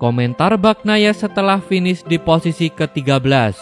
Komentar Bagnaia setelah finish di posisi ke-13.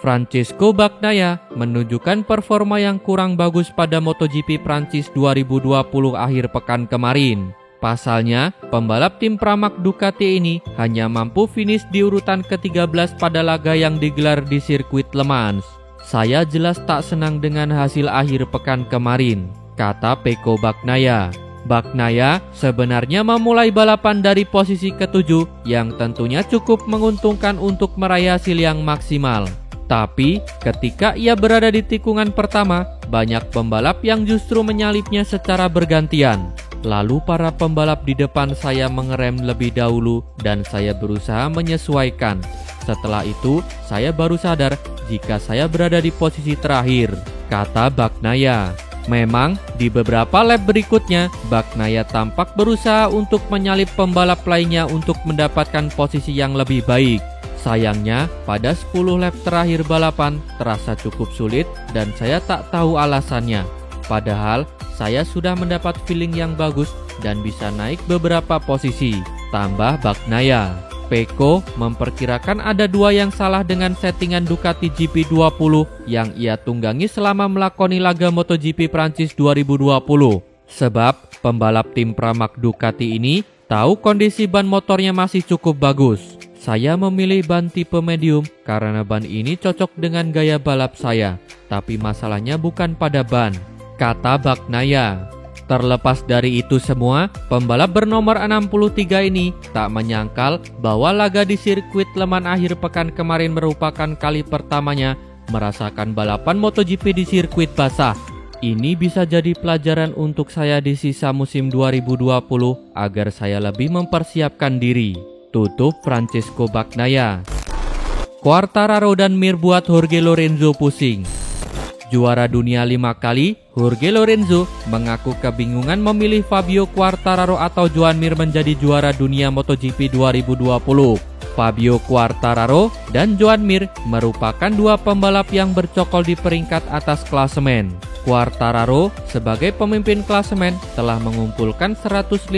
Francesco Bagnaia menunjukkan performa yang kurang bagus pada MotoGP Prancis 2020 akhir pekan kemarin. Pasalnya, pembalap tim Pramac Ducati ini hanya mampu finish di urutan ke-13 pada laga yang digelar di sirkuit Le Mans. Saya jelas tak senang dengan hasil akhir pekan kemarin, kata Pecco Bagnaia. Bagnaia sebenarnya memulai balapan dari posisi ke-7 yang tentunya cukup menguntungkan untuk meraih hasil yang maksimal. Tapi ketika ia berada di tikungan pertama, banyak pembalap yang justru menyalipnya secara bergantian. Lalu para pembalap di depan saya mengerem lebih dahulu dan saya berusaha menyesuaikan. Setelah itu, saya baru sadar jika saya berada di posisi terakhir, kata Bagnaia. Memang, di beberapa lap berikutnya, Bagnaia tampak berusaha untuk menyalip pembalap lainnya untuk mendapatkan posisi yang lebih baik. Sayangnya, pada 10 lap terakhir balapan terasa cukup sulit dan saya tak tahu alasannya. Padahal, saya sudah mendapat feeling yang bagus dan bisa naik beberapa posisi, tambah Bagnaia. Pecco memperkirakan ada 2 yang salah dengan settingan Ducati GP20 yang ia tunggangi selama melakoni laga MotoGP Prancis 2020. Sebab pembalap tim Pramac Ducati ini tahu kondisi ban motornya masih cukup bagus. Saya memilih ban tipe medium karena ban ini cocok dengan gaya balap saya. Tapi masalahnya bukan pada ban, kata Bagnaia. Terlepas dari itu semua, pembalap bernomor 63 ini tak menyangkal bahwa laga di sirkuit Le Mans akhir pekan kemarin merupakan kali pertamanya merasakan balapan MotoGP di sirkuit basah. Ini bisa jadi pelajaran untuk saya di sisa musim 2020 agar saya lebih mempersiapkan diri. Tutup Francesco Bagnaia. Quartararo dan Mir buat Jorge Lorenzo pusing. Juara dunia 5 kali, Jorge Lorenzo mengaku kebingungan memilih Fabio Quartararo atau Joan Mir menjadi juara dunia MotoGP 2020. Fabio Quartararo dan Joan Mir merupakan 2 pembalap yang bercokol di peringkat atas klasemen. Quartararo sebagai pemimpin klasemen telah mengumpulkan 115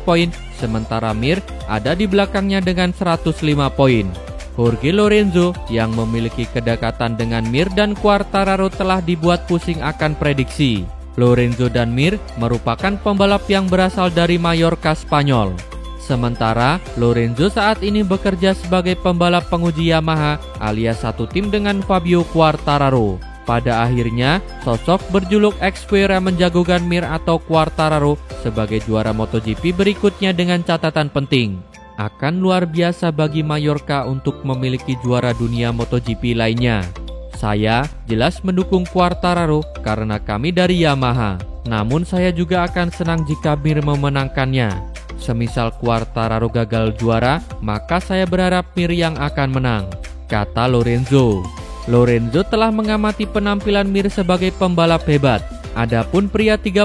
poin, sementara Mir ada di belakangnya dengan 105 poin. Jorge Lorenzo yang memiliki kedekatan dengan Mir dan Quartararo telah dibuat pusing akan prediksi. Lorenzo dan Mir merupakan pembalap yang berasal dari Mallorca, Spanyol. Sementara Lorenzo saat ini bekerja sebagai pembalap penguji Yamaha alias satu tim dengan Fabio Quartararo. Pada akhirnya, sosok berjuluk ex-Fuera menjagokan Mir atau Quartararo sebagai juara MotoGP berikutnya dengan catatan penting. Akan luar biasa bagi Mallorca untuk memiliki juara dunia MotoGP lainnya. Saya jelas mendukung Quartararo karena kami dari Yamaha. Namun saya juga akan senang jika Mir memenangkannya. Semisal Quartararo gagal juara, maka saya berharap Mir yang akan menang, kata Lorenzo. Lorenzo telah mengamati penampilan Mir sebagai pembalap hebat. Adapun pria 33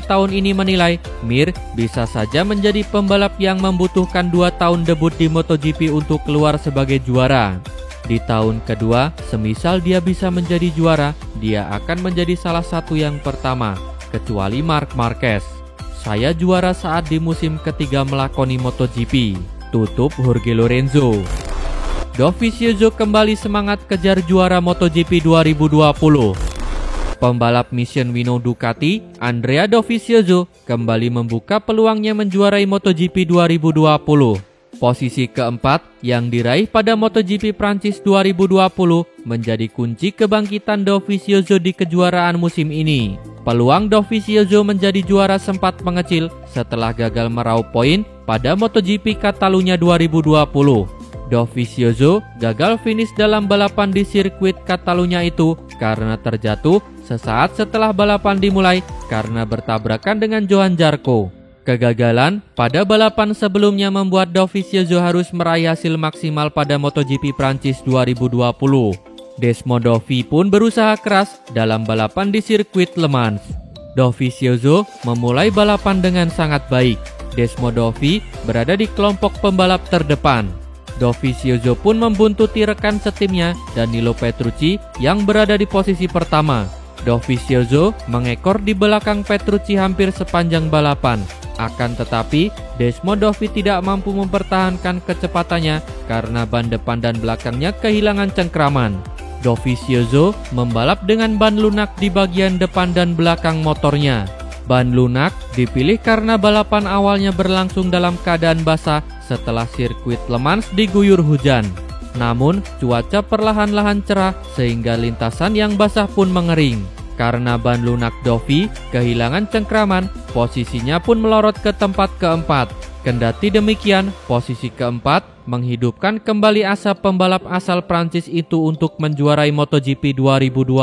tahun ini menilai Mir bisa saja menjadi pembalap yang membutuhkan 2 tahun debut di MotoGP untuk keluar sebagai juara. Di tahun kedua, semisal dia bisa menjadi juara, dia akan menjadi salah satu yang pertama, kecuali Marc Marquez. Saya juara saat di musim ketiga melakoni MotoGP, tutup Jorge Lorenzo. Dovizioso kembali semangat kejar juara MotoGP 2020. Pembalap Mission-Winnow Ducati, Andrea Dovizioso, kembali membuka peluangnya menjuarai MotoGP 2020. Posisi keempat yang diraih pada MotoGP Prancis 2020 menjadi kunci kebangkitan Dovizioso di kejuaraan musim ini. Peluang Dovizioso menjadi juara sempat mengecil setelah gagal meraup poin pada MotoGP Catalunya 2020. Dovizioso gagal finish dalam balapan di sirkuit Catalunya itu karena terjatuh sesaat setelah balapan dimulai karena bertabrakan dengan Johan Zarco. Kegagalan pada balapan sebelumnya membuat Dovizioso harus meraih hasil maksimal pada MotoGP Prancis 2020. Desmodovi pun berusaha keras dalam balapan di sirkuit Le Mans. Dovizioso memulai balapan dengan sangat baik. Desmodovi berada di kelompok pembalap terdepan. Dovizioso pun membuntuti rekan setimnya Danilo Petrucci yang berada di posisi pertama. Dovizioso mengekor di belakang Petrucci hampir sepanjang balapan. Akan tetapi, Desmond Dovi tidak mampu mempertahankan kecepatannya karena ban depan dan belakangnya kehilangan cengkraman. Dovizioso membalap dengan ban lunak di bagian depan dan belakang motornya. Ban lunak dipilih karena balapan awalnya berlangsung dalam keadaan basah setelah sirkuit Le Mans diguyur hujan. Namun, cuaca perlahan-lahan cerah sehingga lintasan yang basah pun mengering. Karena ban lunak Dovi kehilangan cengkraman, posisinya pun melorot ke tempat keempat. Kendati demikian, posisi keempat menghidupkan kembali asa pembalap asal Prancis itu untuk menjuarai MotoGP 2020.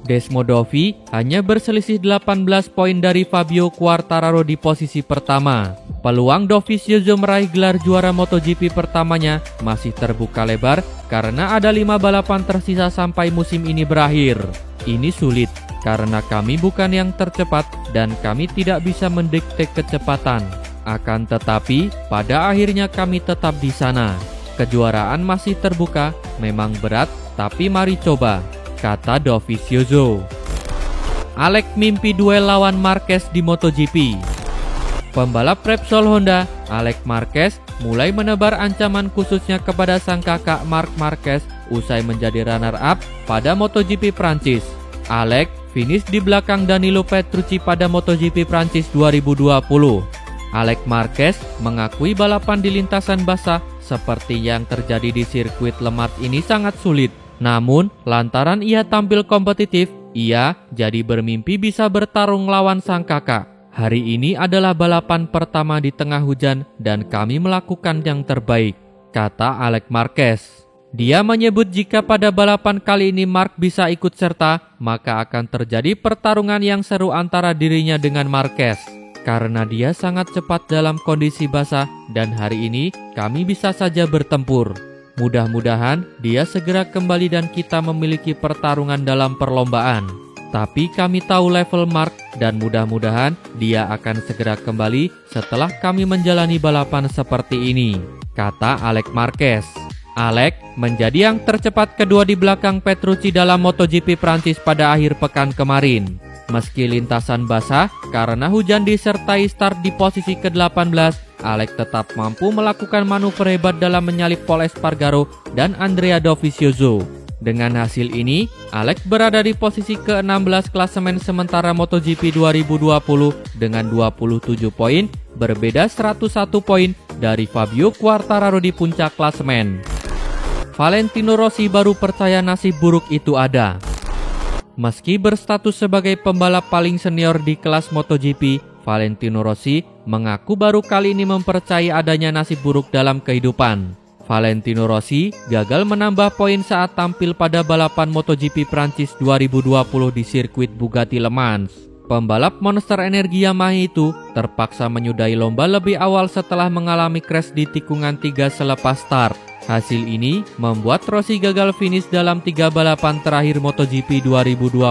Desmond Dovi hanya berselisih 18 poin dari Fabio Quartararo di posisi pertama. Peluang Dovizioso meraih gelar juara MotoGP pertamanya masih terbuka lebar karena ada 5 balapan tersisa sampai musim ini berakhir. Ini sulit karena kami bukan yang tercepat dan kami tidak bisa mendikte kecepatan. Akan tetapi, pada akhirnya kami tetap di sana. Kejuaraan masih terbuka, memang berat, tapi mari coba, kata Dovizioso. Alex mimpi duel lawan Marquez di MotoGP. Pembalap Repsol Honda, Alex Marquez, mulai menebar ancaman khususnya kepada sang kakak Marc Marquez usai menjadi runner-up pada MotoGP Prancis. Alex finish di belakang Danilo Petrucci pada MotoGP Prancis 2020. Alex Marquez mengakui balapan di lintasan basah seperti yang terjadi di sirkuit Le Mans ini sangat sulit. Namun, lantaran ia tampil kompetitif, ia jadi bermimpi bisa bertarung lawan sang kakak. Hari ini adalah balapan pertama di tengah hujan dan kami melakukan yang terbaik, kata Alex Marquez. Dia menyebut jika pada balapan kali ini Marc bisa ikut serta, maka akan terjadi pertarungan yang seru antara dirinya dengan Marquez. Karena dia sangat cepat dalam kondisi basah dan hari ini kami bisa saja bertempur. Mudah-mudahan dia segera kembali dan kita memiliki pertarungan dalam perlombaan. Tapi kami tahu level Marc dan mudah-mudahan dia akan segera kembali setelah kami menjalani balapan seperti ini, kata Alex Marquez. Alex menjadi yang tercepat kedua di belakang Petrucci dalam MotoGP Prancis pada akhir pekan kemarin. Meski lintasan basah karena hujan disertai start di posisi ke-18, Alex tetap mampu melakukan manuver hebat dalam menyalip Pol Espargaro dan Andrea Dovizioso. Dengan hasil ini, Alex berada di posisi ke-16 klasemen sementara MotoGP 2020 dengan 27 poin, berbeda 101 poin dari Fabio Quartararo di puncak klasemen. Valentino Rossi baru percaya nasib buruk itu ada. Meski berstatus sebagai pembalap paling senior di kelas MotoGP, Valentino Rossi mengaku baru kali ini mempercayai adanya nasib buruk dalam kehidupan. Valentino Rossi gagal menambah poin saat tampil pada balapan MotoGP Prancis 2020 di sirkuit Bugatti Le Mans. Pembalap Monster Energi Yamaha itu terpaksa menyudahi lomba lebih awal setelah mengalami crash di tikungan 3 selepas start. Hasil ini membuat Rossi gagal finish dalam 3 balapan terakhir MotoGP 2020.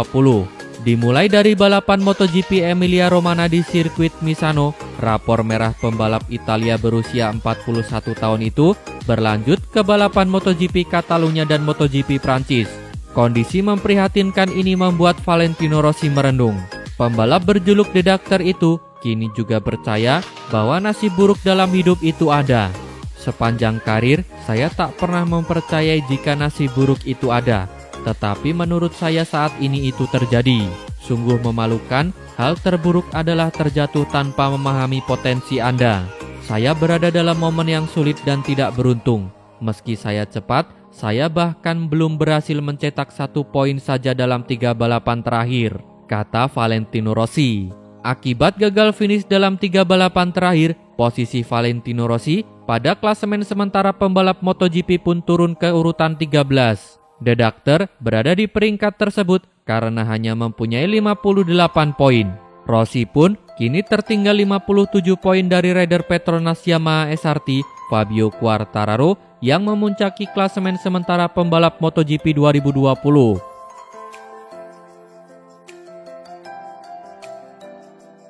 Dimulai dari balapan MotoGP Emilia Romagna di sirkuit Misano, rapor merah pembalap Italia berusia 41 tahun itu berlanjut ke balapan MotoGP Catalunya dan MotoGP Prancis. Kondisi memprihatinkan ini membuat Valentino Rossi merendung. Pembalap berjuluk The Doctor itu kini juga percaya bahwa nasib buruk dalam hidup itu ada. Sepanjang karir, saya tak pernah mempercayai jika nasib buruk itu ada. Tetapi menurut saya saat ini itu terjadi. Sungguh memalukan, hal terburuk adalah terjatuh tanpa memahami potensi Anda. Saya berada dalam momen yang sulit dan tidak beruntung. Meski saya cepat, saya bahkan belum berhasil mencetak 1 poin saja dalam 3 balapan terakhir, kata Valentino Rossi. Akibat gagal finish dalam 3 balapan terakhir, posisi Valentino Rossi pada klasemen sementara pembalap MotoGP pun turun ke urutan 13. The Doctor berada di peringkat tersebut karena hanya mempunyai 58 poin. Rossi pun kini tertinggal 57 poin dari rider Petronas Yamaha SRT Fabio Quartararo yang memuncaki klasemen sementara pembalap MotoGP 2020.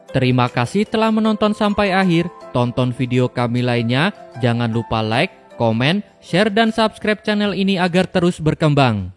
Terima kasih telah menonton sampai akhir. Tonton video kami lainnya. Jangan lupa like, komen, share, dan subscribe channel ini agar terus berkembang.